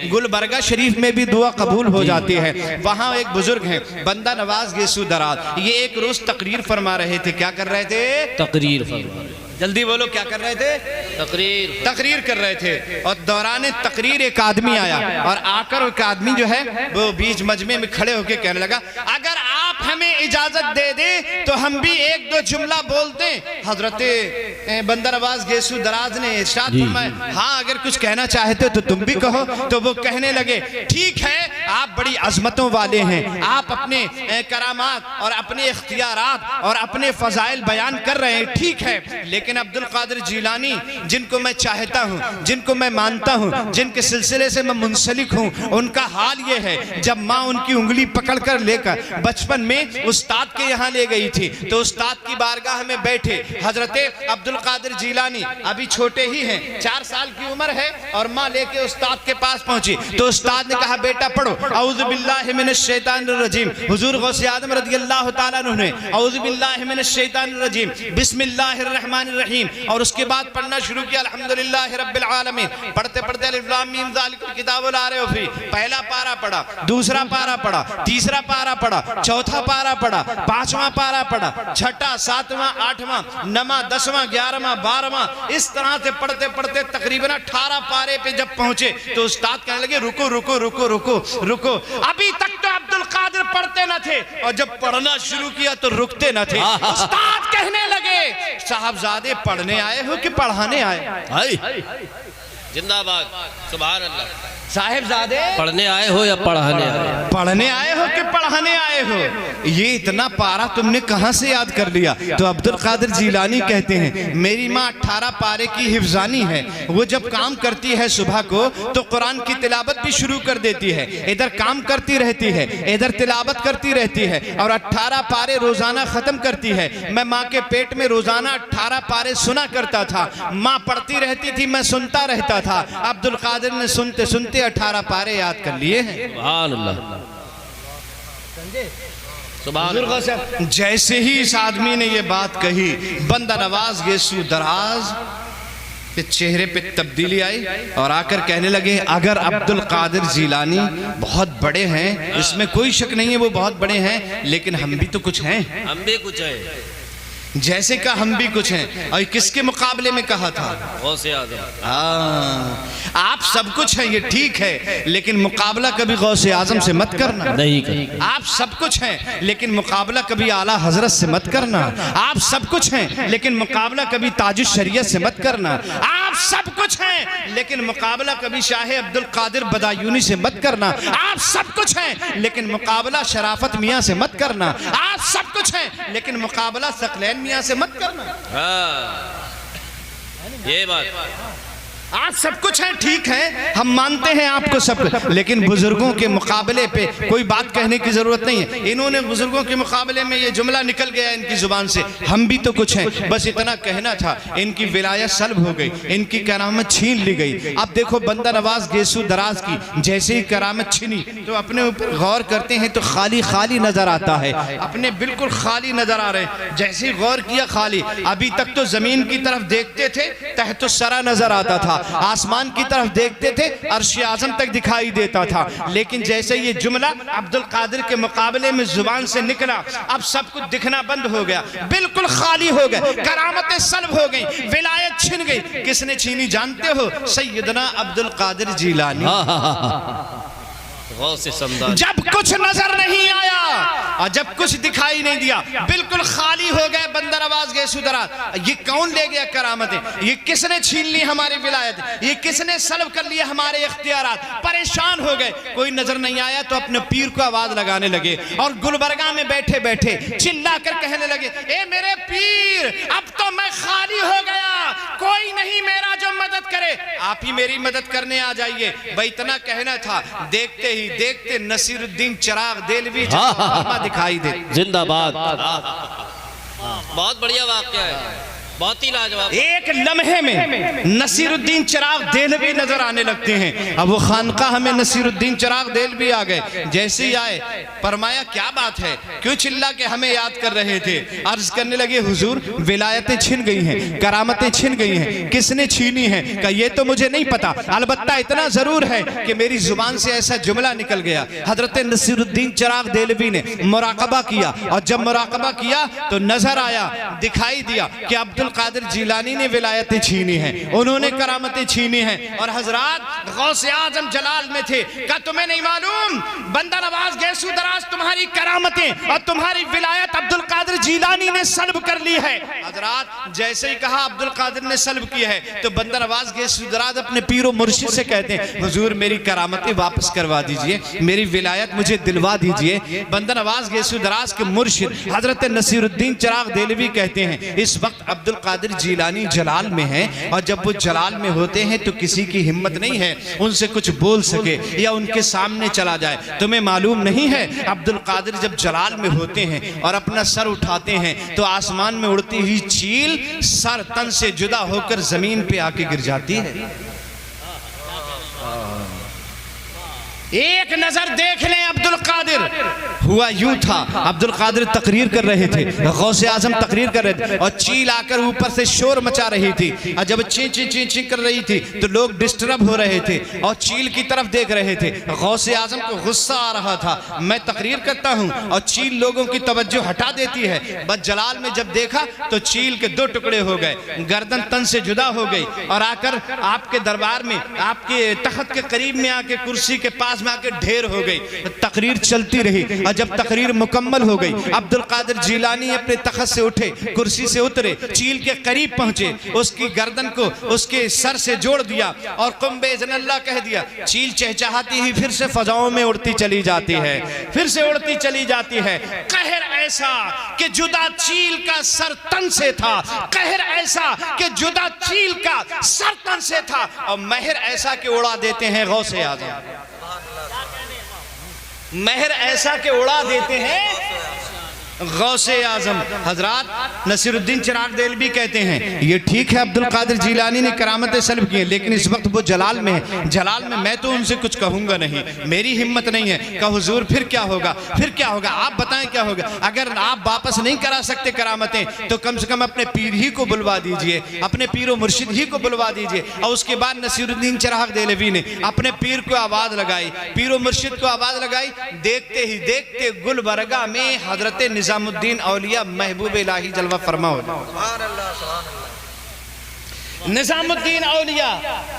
गुलबर्गा शरीफ में भी दुआ कबूल हो जाती है। वहाँ एक बुजुर्ग हैं बंदा नवाज गेसू दराज, ये एक रोज तकरीर फरमा रहे थे। क्या कर रहे थे? तकरीर फरमा। जल्दी बोलो, क्या कर रहे थे? तकरीर कर रहे थे। और दौरान तकरीर एक आदमी आया और आकर एक आदमी जो है वो बीच मजमे में खड़े होकर कहने लगा, अगर आप हमें इजाजत दे दें तो हम भी एक दो जुमला बोलते हैं। हजरत बंदा नवाज गेसू दराज ने इरशाद फरमाया, हाँ अगर कुछ कहना चाहते हो तो तुम भी कहो। तो वो कहने लगे, ठीक है आप बड़ी अजमतों वाले हैं, आप अपने करामात और अपने इख्तियारात और अपने फजाइल बयान कर रहे हैं, ठीक है, लेकिन अब्दुल कादिर जीलानी जिनको मैं चाहता हूं, जिनको मैं मानता हूं, जिनके सिलसिले से मैं मुंसलिक हूं, उनका हाल ये है, जब माँ उनकी उंगली पकड़कर लेकर बचपन में उस्ताद के यहाँ ले गई थी तो उस्ताद की बारगाह में बैठे हजरत अब्दुल कादिर जीलानी अभी छोटे ही हैं, 4 साल की उम्र है, और माँ लेके उस्ताद के पास पहुंची तो उस्ताद ने कहा, बेटा पढ़ो औज़ु बिल्लाहि मिनश शैतानिर रजीम। हुजूर गौसे आदम रज़ियल्लाहु ताला अन्हु ने औज़ु बिल्लाहि मिनश शैतानिर रजीम बिस्मिल्लाहिर रहमानिर रहीम, और उसके बाद पढ़ना शुरू किया अल्हम्दुलिल्लाहि रब्बिल आलमीन। पढ़ते पढ़ते अलिफ लाम मीम ज़ालिकल किताबु ला रैब फीह, पहला पारा पढ़ा, दूसरा पारा पढ़ा, तीसरा पारा पढ़ा, चौथा पारा पढ़ा, 5वां पारा पढ़ा, 6वां 7वां 8वां 9वां 10वां 11वां 12वां, इस तरह से पढ़ते पढ़ते तकरीबन 18 पारे पे जब पहुंचे तो उस्ताद कहने लगे, रुको रुको रुको रुको रुको। अभी तक तो अब्दुल कादिर पढ़ते न थे और जब पढ़ना शुरू किया तो रुकते न थे। उस्ताद कहने लगे, साहबजादे पढ़ने आए हो कि पढ़ाने आए? जिंदाबाद, सुभान अल्लाह। साहिबजादे पढ़ने आए हो या पढ़ाने आए? पढ़ने आए हो कि पढ़ाने आए हो? ये इतना पारा तुमने कहां से याद कर लिया? तो अब्दुल कादिर जीलानी कहते हैं, मेरी माँ 18 पारे की हिफ्जानी है, वो जब काम करती है सुबह को तो कुरान की तिलावत भी शुरू कर देती है, इधर काम करती रहती है, इधर तिलावत करती रहती है, और 18 पारे रोजाना खत्म करती है। मैं माँ के पेट में रोजाना 18 पारे सुना करता था, माँ पढ़ती रहती थी, मैं सुनता रहता था। अब्दुल कादिर ने सुनते सुनते 18 पारे याद कर लिए हैं। सुभान अल्लाह, सुभान अल्लाह। जैसे ही इस आदमी ने ये बात कही, बंदा नवाज गेसू दराज के चेहरे पे तब्दीली आई और आकर कहने लगे, अगर अब्दुल कादिर जीलानी बहुत बड़े हैं, इसमें कोई शक नहीं है, वो बहुत बड़े हैं, लेकिन हम भी तो कुछ हैं। हम भी कुछ हैं। जैसे का हम भी कुछ हैं। और किसके मुकाबले में कहा था? गौसे आज़म। आप सब कुछ हैं, ये ठीक है, लेकिन मुकाबला कभी गौसे आजम से मत करना। नहीं करना। आप सब कुछ हैं, लेकिन मुकाबला कभी आला हजरत से मत करना। आप सब कुछ हैं, लेकिन मुकाबला कभी ताजुश शरीयत से मत करना। आप सब कुछ हैं, लेकिन मुकाबला कभी शाह अब्दुल कादिर बदायूनी से मत करना। आप सब कुछ हैं, लेकिन मुकाबला शराफत मियाँ से मत करना। आप सब कुछ हैं, लेकिन मुकाबला सकलैन मियाँ से मत करना। ये बात, आप सब कुछ हैं, ठीक है, हम मानते हैं आपको सब कुछ, लेकिन बुजुर्गों के मुकाबले पे कोई बात कहने की जरूरत नहीं है। इन्होंने बुजुर्गों के मुकाबले में ये जुमला निकल गया इनकी जुबान से, हम भी तो कुछ हैं, बस इतना कहना था। इनकी विलायत सल्ब हो गई, इनकी करामत छीन ली गई। अब देखो बंदा नवाज गेसू दराज की जैसे ही करामत छीनी तो अपने ऊपर गौर करते हैं तो खाली खाली नजर आता है, अपने बिल्कुल खाली नजर आ रहे हैं। जैसे ही गौर किया, खाली। अभी तक तो जमीन की तरफ देखते थे, तहतुस्सरा नजर आता था, आसमान की तरफ देखते थे, अर्श आज़म तक दिखाई देता था, लेकिन जैसे ये जुमला अब्दुल कादिर के मुकाबले में जुबान से निकला, अब सब कुछ दिखना बंद हो गया, बिल्कुल खाली हो गए, करामतें सल्ब हो गई, विलायत छिन गई। किसने छीनी जानते हो? सैयदना अब्दुल कादिर जीलानी। जब कुछ नजर नहीं आया और जब कुछ दिखाई नहीं दिया, बिल्कुल खाली हो गए बंदा नवाज गेसू दराज। ये कौन ले गया करामतें? ये किसने छीन ली हमारी विलायत? ये किसने सल्ब कर लिया हमारे इख्तियारात? परेशान हो गए, कोई नजर नहीं आया तो अपने पीर को आवाज लगाने लगे और गुलबर्गा में बैठे बैठे चिल्ला कर कहने लगे, ए मेरे पीर, अब तो मैं खाली हो गया, कोई नहीं मेरा जो मदद करे, आप ही मेरी मदद करने आ जाइए। भाई इतना कहना था, देखते ही देखते नसीरुद्दीन चिराग देलवी दिखाई दे। जिंदाबाद। बहुत बढ़िया वाक्य है। बहुत ही लाजवाब। एक लम्हे में नसीरुद्दीन चिराग देहलवी नजर आने लगते हैं। अब वो खानकाह में नसीरुद्दीन चिराग देहलवी आ गए। जैसे ही आए फरमाया क्या बात है, क्यों चिल्ला के हमें याद कर रहे थे? अर्ज करने लगे हुजूर विलायतें छिन गई हैं, करामतें छिन गई हैं, किसने छीनी है? का ये तो मुझे नहीं पता, अलबत्ता इतना जरूर है कि मेरी जुबान से ऐसा जुमला निकल गया। हजरत नसीरुद्दीन चिराग देहलवी ने मुराकबा किया और जब मुराकबा किया तो नजर आया, दिखाई दिया कि अब्दुल कादिर जीलानी ने विलायतें छीनी हैं, उन्होंने करामतें छीनी हैं। और हजरात गौसे आजम जलाल में थे। क्या तुम्हें नहीं मालूम बंदा नवाज गैसू दराज तुम्हारी करामतें और तुम्हारी विलायत अब्दुल कादिर जीलानी ने सल्ब कर ली है। हजरात जैसे ही कहा अब्दुल कादिर ने सल्ब किया है तो बंदा नवाज गैसू दराज अपने पीरो मुर्शिद से कहते हैं हुजूर मेरी करामतें वापस करवा दीजिए, मेरी विलायत मुझे दिलवा दीजिए। बंदा नवाज गैसू दराज के मुर्शिद हजरत नसीरुद्दीन चिराग देहलवी कहते हैं इस वक्त अब्दुल कादिर जीलानी जलाल में हैं और जब वो जलाल में होते हैं तो किसी की हिम्मत नहीं है उनसे कुछ बोल सके या उनके सामने चला जाए। तुम्हें मालूम नहीं है अब्दुल कादिर जब जलाल में होते हैं और अपना सर उठाते हैं तो आसमान में उड़ती हुई चील सर तन से जुदा होकर जमीन पे आके गिर जाती है। एक नजर देख लें अब्दुल कादिर। हुआ यूं था अब्दुल कादिर तकरीर कर रहे थे, गौसे आजम तकरीर कर रहे थे और चील आकर ऊपर से शोर मचा रही थी और जब ची ची ची ची कर रही थी तो लोग डिस्टर्ब हो रहे थे और चील की तरफ देख रहे थे। गौसे आजम को गुस्सा आ रहा था, मैं तकरीर करता हूं और चील लोगों की तवज्जो हटा देती है। बस जलाल में जब देखा तो चील के दो टुकड़े हो गए, गर्दन तन से जुदा हो गई और आकर आपके दरबार में आपके तख्त के करीब में आके कुर्सी के पास में आके ढेर हो गई। तकरीर चलती रही और जब तकरीर मुकम्मल हो गई अब्दुल कादिर जीलानी अपने तख्त से उठे, कुर्सी से उतरे, चील के करीब पहुंचे, उसकी गर्दन को उसके सर से जोड़ दिया और कुंबे इज़्निल्लाह कह दिया। चील चहचहाती ही फिर से फजाओं में उड़ती चली जाती है, फिर से उड़ती चली जाती है। कहर ऐसा कि जुदा चील का सर तन से था, कहर ऐसा कि जुदा चील का सर तन से था और महर ऐसा कि उड़ा देते हैं गौसे आज़म, महर ऐसा के उड़ा देते हैं गौसे आजम। हजरात नसीरुद्दीन चिराग देहलवी कहते हैं ये ठीक है अब्दुल कादिर जीलानी ने करामतें सल्ब की, लेकिन इस वक्त वो जलाल में है, जलाल में मैं तो उनसे कुछ कहूंगा नहीं, मेरी हिम्मत नहीं है। कहा हुजूर फिर क्या होगा, फिर क्या होगा, आप बताएं क्या होगा। अगर आप वापस नहीं करा सकते करामतें तो कम से कम अपने पीर ही को बुलवा दीजिए, अपने पीर व मुर्शिद ही को बुलवा दीजिए। और उसके बाद नसीरुद्दीन चिराग देहलवी ने अपने पीर को आवाज लगाई, पीर व मुर्शिद को आवाज लगाई। देखते ही देखते गुलबरगा में हजरत निजामुद्दीन औलिया महबूब इलाही जलवा फरमा हो। निजामुद्दीन औलिया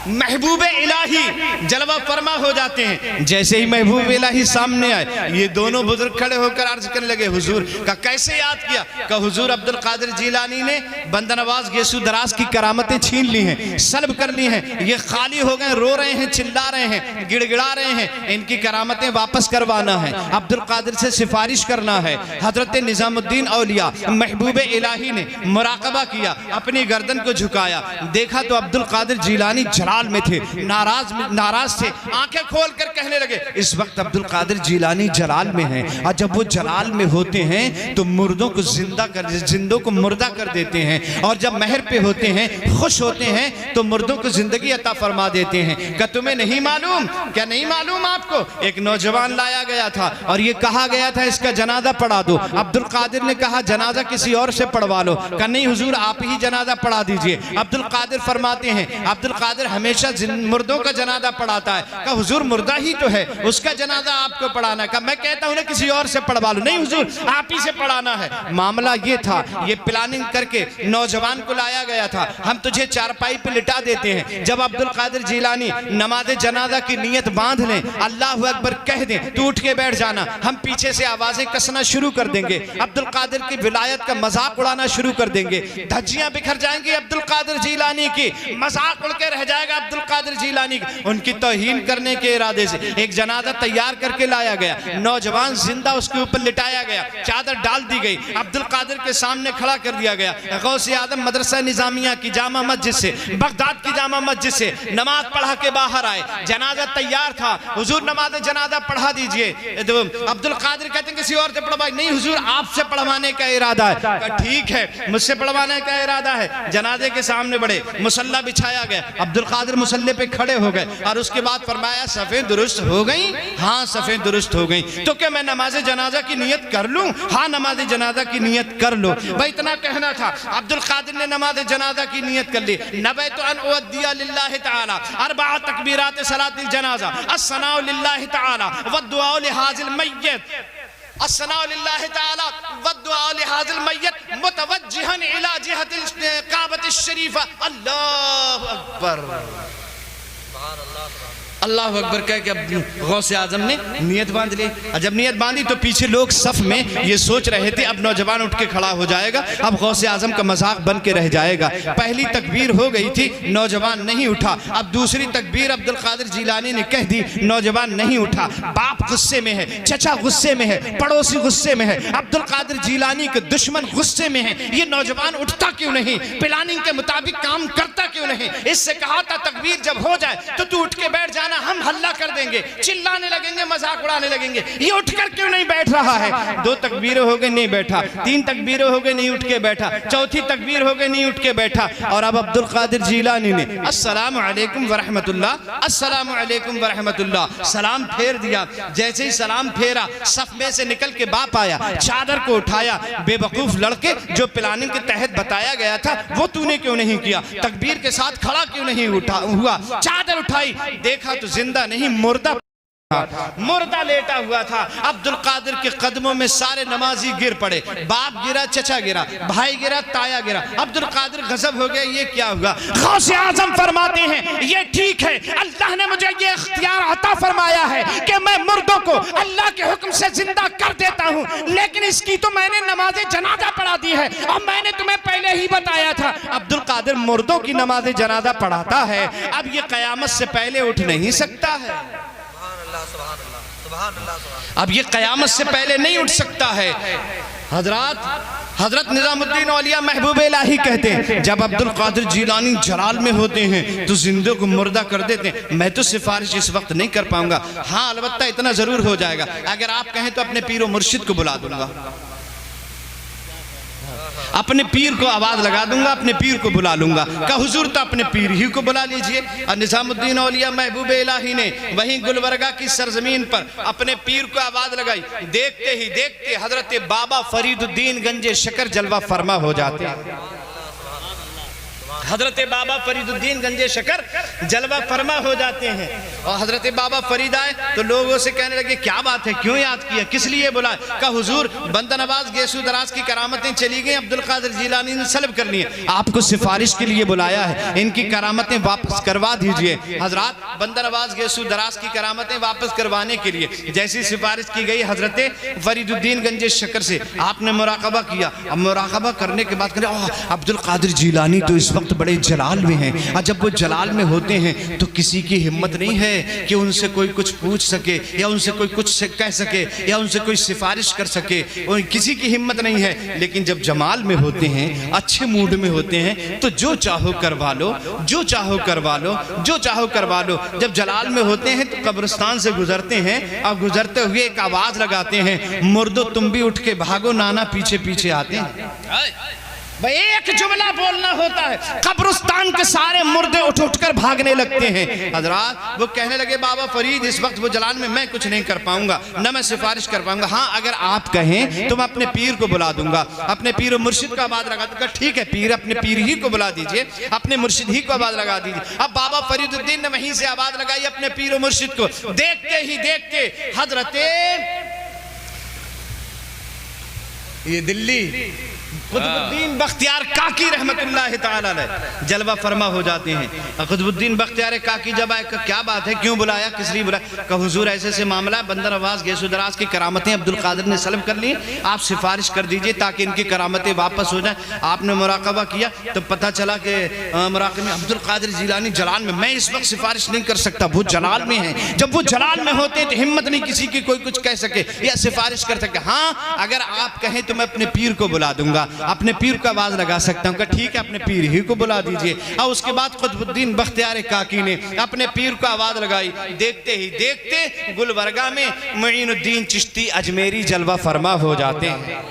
महबूब इलाही जलवा फरमा हो जाते हैं। जैसे ही महबूब इलाही सामने आए ये दोनों बुजुर्ग खड़े होकर अर्ज करने लगे हुजूर का कैसे याद किया? का हुजूर अब्दुल कादिर जीलानी ने बंदा नवाज गैसू दराज की करामतें छीन ली हैं, सल्ब कर ली हैं, ये खाली हो गए, रो रहे हैं, चिल्ला रहे हैं, गिड़गिड़ा रहे हैं, इनकी करामतें वापस करवाना है, अब्दुल कादिर से सिफारिश करना है। हजरत निजामुद्दीन औलिया महबूब इलाही ने मुराकबा किया, अपनी गर्दन को झुकाया, देखा तो अब्दुल कादिर जीलानी जलाल में थे, नाराज थे, आंखें खोल कर कहने लगे इस वक्त अब्दुल कादिर जीलानी जलाल में हैं और जब वो जलाल में होते हैं तो मुर्दों को जिंदा कर, जिंदों को मुर्दा कर देते हैं और जब महर पे होते हैं, खुश होते हैं तो मुर्दों को जिंदगी अता फरमा देते हैं। क्या तुम्हें नहीं मालूम, क्या नहीं मालूम आपको? एक नौजवान लाया गया था और ये कहा गया था इसका जनाजा पढ़ा दो। अब्दुल कादिर ने कहा जनाजा किसी और से पढ़वा लो। कहा नहीं हुजूर आप ही जनाजा पढ़ा दीजिए। अब्दुल कादिर फरमाते हैं अब्दुल कादिर हमेशा मुर्दों का जनाजा पढ़ाता है। कहा हुजूर मुर्दा ही तो है, उसका जनाजा आपको पढ़ाना। कहा मैं कहता हूं ना किसी और से पढ़वा लो। नहीं हुजूर आप ही से पढ़ाना है। मामला ये था, ये प्लानिंग करके नौजवान को लाया गया था। हम तुझे चारपाई पे लिटा देते हैं, जब अब्दुल कादिर जीलानी नमाज जनाजा की नियत बांध लें, अल्लाह अकबर कह दें, तू उठ के बैठ जाना, हम पीछे से आवाजें कसना शुरू कर देंगे, अब्दुल कादिर की विलायत का मजाक उड़ाना शुरू कर देंगे, धज्जियां बिखर जाएंगी अब्दुल कादिर जीलानी जीलानी की मजाक उड़ के रह जाएगा। अब्दुल कादिर जीलानी उनकी तौहीन करने के इरादे से एक जनाजा तैयार करके लाया गया, नौजवान जिंदा उसके ऊपर लिटाया गया, चादर डाल दी गई, अब्दुल कादिर के सामने खड़ा कर दिया गया। गौसे आदम मदरसा निजामिया की जामा मस्जिद से, बगदाद की जामा मस्जिद से नमाज पढ़ा के बाहर आए, जनाजा तैयार था, हुजूर नमाज जनाजा पढ़ा दीजिए। तो अब्दुल कादिर कहते हैं किसी और से पढ़वाई, नहीं हुजूर आपसे पढ़वाने का इरादा है। ठीक है, मुझसे पढ़वाने का इरादा है। जनाजे के सामने बड़े, मुसल्ला बिछाया गया, अब्दुल कादिर मुसल्ले पे खड़े हो गए और उसके बाद फरमाया सफ़ें दुरुस्त हो गई? हाँ सफ़ें दुरुस्त हो गई। तो क्या मैं नमाज जनाजा की नियत कर लूं? हाँ नमाज जनाजा की नियत कर लो। भाई इतना कहना था। अब्दुल कादिर ने नमाज जनाजा की नियत कर ली। नबैतु अन उअद्दिया लिल्लाहि तआला अरबअ तकबीरात सलातिल जनाजा अस्सनाउ लिल्लाहि तआला वद्दुआ लिहाज़िल मय्यत अस्सनाउ लिल्लाहि तआला वद्दुआ लिहाज़िल मय्यत मुतवज्जिहन इला जिहतिल काबतिश शरीफा। अल्लाहु अकबर, अल्लाह अकबर कह के गौसे आजम ने नियत बांध ली। जब नियत बांधी तो पीछे लोग सफ में ये सोच रहे थे अब नौजवान उठ के खड़ा हो जाएगा, अब गौसे आजम का मजाक बन के रह जाएगा। पहली तकबीर हो गई थी, नौजवान नहीं उठा। अब दूसरी तकबीर अब्दुल कादिर जीलानी ने कह दी, नौजवान नहीं उठा। बाप गुस्से में है, चचा गुस्से में है, पड़ोसी गुस्से में है, अब्दुल कादिर जीलानी के दुश्मन गुस्से में है। ये नौजवान उठता क्यों नहीं, प्लानिंग के मुताबिक काम करता क्यों नहीं? इससे कहा था तकबीर जब हो जाए तो तू उठ के बैठ जा, हम हल्ला कर देंगे, चिल्लाने लगेंगे, मजाक उड़ाने लगेंगे। ये उठकर क्यों नहीं बैठ रहा है? दो तकबीरें हो गई नहीं बैठा, तीन तकबीरें हो गई नहीं उठ के बैठा, चौथी तकबीर हो गई नहीं उठ के बैठा। और अब अब्दुल कादिर जीलानी ने अस्सलामु अलैकुम व रहमतुल्लाह, अस्सलामु अलैकुम व रहमतुल्लाह सलाम फेर दिया। जैसे ही सलाम फेरा, सफ में से निकल के बाप आया, चादर को उठाया। बेवकूफ लड़के, जो प्लानिंग के तहत बताया गया था वो तूने क्यों नहीं किया? तकबीर के साथ खड़ा क्यों नहीं हुआ? चादर उठाई, देखा तो जिंदा नहीं मुर्दा लेटा हुआ था। अब्दुल कादिर के कदमों में सारे नमाजी गिर पड़े, बाप गिरा, चचा गिरा, भाई गिरा, ताया गिरा। अब्दुल कादिर गजब हो गया, ये क्या हुआ? गौसे आजम फरमाते हैं ये ठीक है, अल्लाह ने मुझे ये इख्तियार अता फरमाया है कि मैं मुर्दों को अल्लाह के हुक्म से जिंदा कर देता हूँ, लेकिन इसकी तो मैंने नमाज जनाजा पढ़ा दी है और मैंने तुम्हें पहले ही बताया था। अब्दुल कादिर मुर्दों की नमाज जनाजा पढ़ाता है, अब ये कयामत से पहले उठ नहीं सकता है। अब ये कयामत से पहले नहीं उठ सकता है। हजरत निजामुद्दीन औलिया महबूब इलाही कहते हैं जब अब्दुल कादिर जीलानी जलाल में होते हैं तो जिंदों को मुर्दा कर देते हैं। मैं तो सिफारिश इस वक्त नहीं कर पाऊंगा, हाँ अलबत्ता इतना जरूर हो जाएगा, अगर आप कहें तो अपने पीर व मुर्शिद को बुला दूंगा, अपने पीर को आवाज लगा दूंगा, अपने पीर को बुला लूंगा। का हुजूर तो अपने पीर ही को बुला लीजिए। और निजामुद्दीन औलिया महबूब इलाही ने वहीं गुलबर्गा की सरजमीन पर अपने पीर को आवाज लगाई। देखते ही देखते हजरत बाबा फरीदुद्दीन गंजे शकर जलवा फरमा हो जाते हैं। हजरत बाबा फरीदुद्दीन गंजे शकर जलवा फरमा हो जाते हैं। और हजरत बाबा फरीद आए तो लोगों से कहने लगे क्या बात है, क्यों याद किया, किस लिए बुलाए? का हुजूर बंदा नवाज गेसू दराज की करामतें चली गई, अब्दुल कादिर जीलानी ने सल्ब कर ली, आपको सिफारिश के लिए बुलाया है, इनकी करामतें वापस करवा दीजिए। हजरत बंदा नवाज गेसू दराज की करामतें वापस करवाने के लिए जैसी सिफारिश की गई हजरत फरीदुद्दीन गंजे शकर से, आपने मुराकबा किया। अब मुराकबा करने के बाद अब्दुल कादिर जीलानी तो इस वक्त बड़े जलाल में हैं, और जब वो जलाल में होते हैं तो किसी की हिम्मत नहीं है कि उनसे कोई कुछ पूछ सके या उनसे कोई कुछ कह सके या उनसे कोई सिफारिश कर सके, और किसी की हिम्मत नहीं है। लेकिन जब जमाल में होते हैं, अच्छे मूड में होते हैं, तो जो चाहो करवा लो, जो चाहो करवा लो, जो चाहो करवा लो। जब जलाल में होते हैं तो कब्रिस्तान से गुजरते हैं और गुजरते हुए एक आवाज लगाते हैं, मुर्दो तुम भी उठ के भागो, नाना पीछे पीछे आते हैं। भाई एक जुमला बोलना होता है, कब्रिस्तान के सारे मुर्दे उठ उठकर भागने लगते हैं। हजरात वो कहने लगे बाबा फरीद इस वक्त वो जलाल में मैं कुछ नहीं कर पाऊंगा, न मैं सिफारिश कर पाऊंगा, हाँ अगर आप कहें तो मैं अपने पीर को बुला दूंगा, अपने पीर और मुर्शिद को आवाज लगा दूंगा। ठीक है पीर, अपने पीर ही को बुला दीजिए, अपने मुर्शिद ही को आवाज लगा दीजिए। अब बाबा फरीदुद्दीन ने वहीं से आवाज लगाई अपने पीर और मुर्शिद को। देखते ही देखते हजरत ये दिल्ली कुतुबुद्दीन बख्तियार काकी रहमतुल्लाह ताला अलैह जलवा फरमा हो जाते हैं। कुतुबुद्दीन बख्तियार काकी जब आए, क्या बात है, क्यों बुलाया, किस लिए बुलाया? कहा हुजूर ऐसे ऐसे मामला, बंदर नवाज गैसो दराज की करामतें अब्दुल कादिर ने सल्ब कर ली, आप सिफारिश कर दीजिए ताकि इनकी करामतें वापस हो जाए। आपने मुराकबा किया तो पता चला कि मुराकबे में अब्दुल कादिर जिलानी जलाल में, मैं इस वक्त सिफारिश नहीं कर सकता, वो जलाल में है। जब वो जलाल में होते तो हिम्मत नहीं किसी की कोई कुछ कह सके या सिफारिश कर सके। हाँ, अगर आप कहें तो मैं अपने पीर को बुला दूंगा, अपने पीर को आवाज लगा सकता हूँ। ठीक है, अपने पीर ही को बुला दीजिए। और उसके बाद कुतुबुद्दीन बख्तियार काकी ने अपने पीर को आवाज लगाई। देखते ही देखते गुलबर्गा में मुईनुद्दीन चिश्ती अजमेरी जलवा फरमा हो जाते हैं।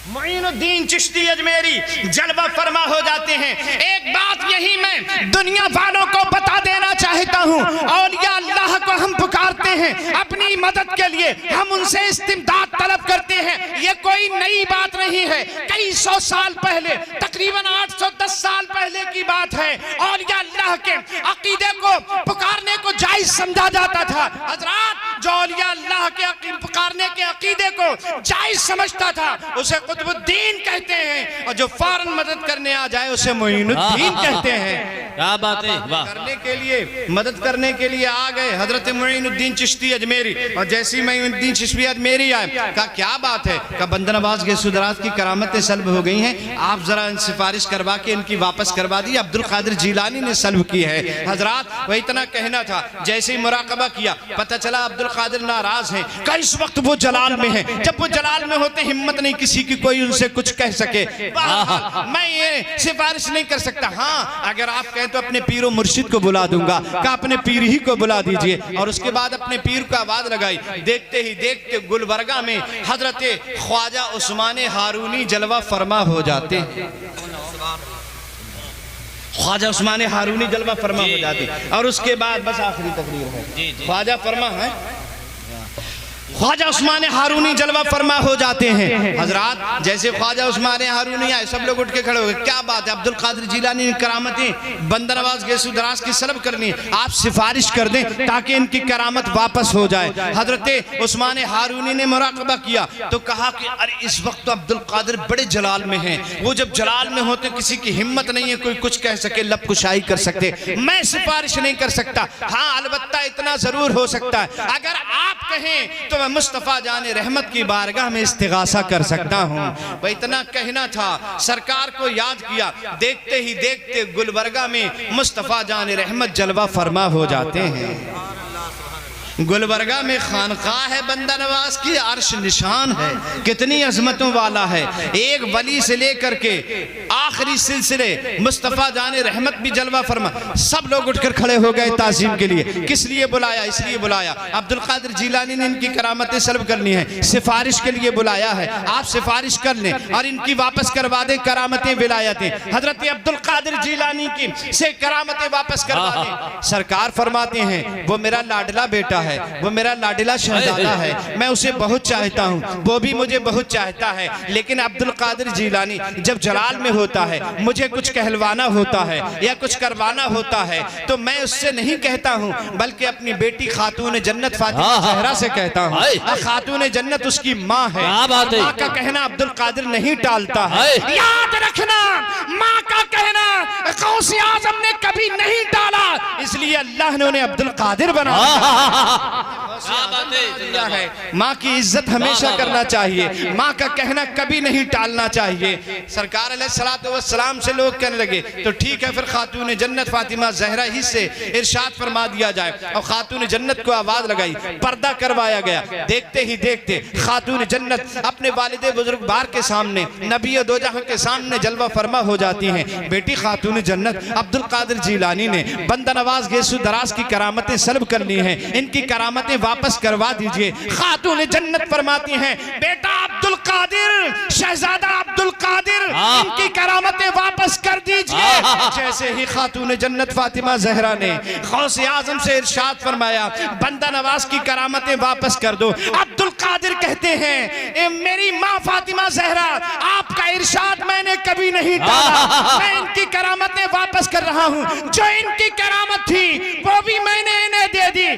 मुईनुद्दीन चिश्ती अजमेरी जलवा फरमा हो जाते हैं। एक बात यही मैं दुनिया वालों को बता देना चाहता हूँ, औलिया अल्लाह को हम पुकारते हैं अपनी मदद के लिए, हम उनसे इस्तिमदाद तलब करते हैं। ये कोई नई बात नहीं है, कई सौ साल पहले, तकरीबन 810 साल पहले की बात है। औलिया अल्लाह के अकीदे को पुकारने को जायज समझा जाता था। हजरात, जो औलिया अल्लाह के पुकारने के अकीदे को जायज समझता था उसे कुतुबुद्दीन कहते हैं, और जो फौरन मदद करने आ जाए उसे मुईनुद्दीन कहते हैं। क्या बात है, वाह। करने के लिए, मदद करने के लिए आ गए हजरत मुईनुद्दीन चिश्ती अजमेरी। और जैसे ही मुईनुद्दीन चिश्ती अजमेरी आए, कहा क्या बात है, कहा बंदा नवाज गैसो दराज की करामतें सल्ब हो गई हैं, आप जरा सिफारिश करवा के इनकी वापस करवा दी, अब्दुल कादिर जिलानी ने सल्ब की है। हजरात, वह इतना कहना था। जैसे ही मुराकबा किया, पता चला अब्दुल कादिर नाराज हैं, कहा इस वक्त वो जलाल में है। जब वो जलाल में होते हिम्मत नहीं किसी की कोई उनसे कुछ कह सके। मैं ये सिफारिश नहीं कर सकता। हाँ, अगर आप कहें तो अपने पीर मुर्शिद को बुला दूंगा। कहा अपने पीर ही को बुला दीजिए। और उसके बाद अपने पीर को आवाज लगाई। देखते ही देखते गुलबर्गा में हजरत ख्वाजा उस्मान हारूनी जलवा फरमा हो जाते हैं। ख्वाजा उस्मान हारूनी जलवा फरमा हो जाते। और उसके बाद बस आखिरी तकरीर है, ख्वाजा फरमा है, ख्वाजा उस्मान हारूनी जलवा फरमा हो जाते हैं। हजरात, जैसे ख्वाजा उस्मान हारूनी आए, सब लोग उठ के खड़े हो गए। क्या बात है, अब्दुल कादिर जिलानी करामतें बंदा नवाज गैसो दराज की सल्ब करनी, आप सिफारिश कर दें ताकि इनकी करामत वापस हो जाए। हजरत उस्मान हारूनी ने मुराकबा किया तो कहा कि अरे इस वक्त तो अब्दुल कादिर बड़े जलाल में हैं, वो जब जलाल में होते किसी की हिम्मत नहीं है कोई कुछ कह सके, लब कुशाई कर सकते, मैं सिफारिश नहीं कर सकता। हाँ, अलबत्ता इतना जरूर हो सकता है, अगर आप कहें तो मैं मुस्तफा जाने रहमत की बारगाह में इस्तिगासा कर सकता हूँ। वह इतना कहना था, सरकार को याद किया। देखते ही देखते गुलबर्गा में मुस्तफा जाने रहमत जलवा फरमा हो जाते हैं। गुलबर्गा में खानकाह है बंदा नवाज की, अर्श निशान है, कितनी अजमतों वाला है। एक वली से लेकर के आखिरी सिलसिले मुस्तफ़ा जाने रहमत भी जलवा फरमा। सब लोग उठकर खड़े हो गए ताज़ीम के लिए। किस लिए बुलाया? इसलिए बुलाया अब्दुल कादिर जिलानी ने इनकी करामतें सल्ब करनी है, सिफारिश के लिए बुलाया है। आप सिफारिश कर लें और इनकी वापस करवा दें करामतें विलायतें। हजरत अब्दुल कादिर जिलानी की से करामतें वापस करवा दें। सरकार फरमाते हैं वो मेरा लाडला बेटा है, वो मेरा लाडला शहजादा है, मैं उसे बहुत चाहता हूँ, वो भी मुझे बहुत चाहता है। लेकिन अब्दुल कादिर जिलानी जब जलाल में होता है, मुझे कुछ कहलवाना होता है या कुछ करवाना होता है तो मैं उससे नहीं कहता हूँ, बल्कि अपनी बेटी खातून जन्नत फातिमा ज़हरा से कहता हूँ। खातून जन्नत उसकी माँ है, माँ का कहना अब्दुल कादिर नहीं टालता है। याद रखना, माँ का कहना गौसे आज़म ने कभी नहीं टाला, इसलिए अल्लाह ने उन्हें अब्दुल कादिर बनाया है। माँ की इज्जत हमेशा करना चाहिए, माँ का कहना कभी नहीं टालना चाहिए। सरकार अलैहिस्सलातु वस्सलाम से लोग कहने लगे तो ठीक है, फिर खातून जन्नत फातिमा ज़हरा ही से इरशाद फरमा दिया जाए। और खातून जन्नत को आवाज लगाई, पर्दा करवाया गया। देखते ही देखते खातून जन्नत अपने वालिदे बुजुर्गवार के सामने, नबी दो जहां के सामने जलवा फरमा हो जाती हैं। बेटी खातून जन्नत अब्दुल कादिर जिलानी ने बंदा नवाज गैसो दराज की करामतें सल्ब करनी है, इनकी करामतें वापस करवा दीजिए। खातून जन्नत फरमाती हैं बेटा अब्दुल कादिर, शहजादा अब्दुल कादिर, इनकी करामतें वापस कर दीजिए। जैसे ही खातून जन्नत फातिमा ज़हरा ने गौसे आज़म से इरशाद फरमाया बंदा नवाज की करामतें वापस कर दो, अब्दुल कादिर कहते हैं मेरी माँ फातिमा ज़हरा, आपका इरशाद मैंने कभी नहीं टाला, मैं इनकी करामतें वापस कर रहा हूँ। जो इनकी करामत थी वो भी मैंने इन्हें दे दी।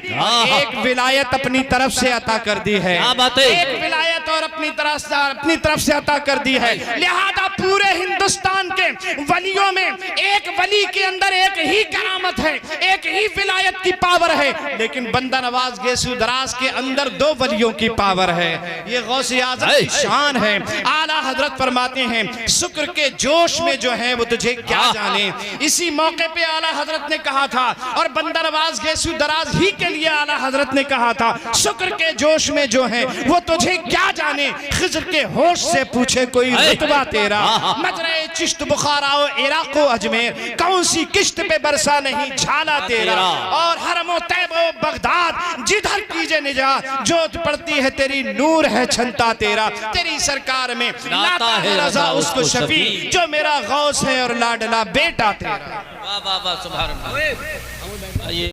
एक विलायत अपनी तरफ से अता कर दी है, एक विलायत और अपनी तरफ से अता कर दी है। लिहाजा पूरे हिंदुस्तान के वलियों में एक वली के अंदर एक ही करामत है, एक ही विलायत की पावर है, लेकिन बंदा नवाज गेसू दराज के अंदर दो वलियों की पावर है। ये गौसे आज़म की शान है। आला हजरत फरमाते हैं शुक्र के जोश में जो है वो तुझे क्या जाने। इसी मौके पे आला हजरत ने कहा था, और बंदा नवाज गेसू दराज ही के लिए आला हजरत ने कहा था, शुक्र के जोश में जो है वो तुझे क्या जाने। खिज़र के होश से पूछे कोई रुतबा तेरा, मजरे चिश्त बुखारा इराक़ो अजमेर, कौन सी किश्त पे बरसा नहीं झाला तेरा। और हरमो तैबो बगदाद जिधर कीजे निजात, जोत पड़ती है तेरी नूर है छंता तेरा। तेरी सरकार में लाता है रजा उसको शफी, जो मेरा गौस है और लाडला बेटा तेरा। वाह वाह वाह, सुभान अल्लाह।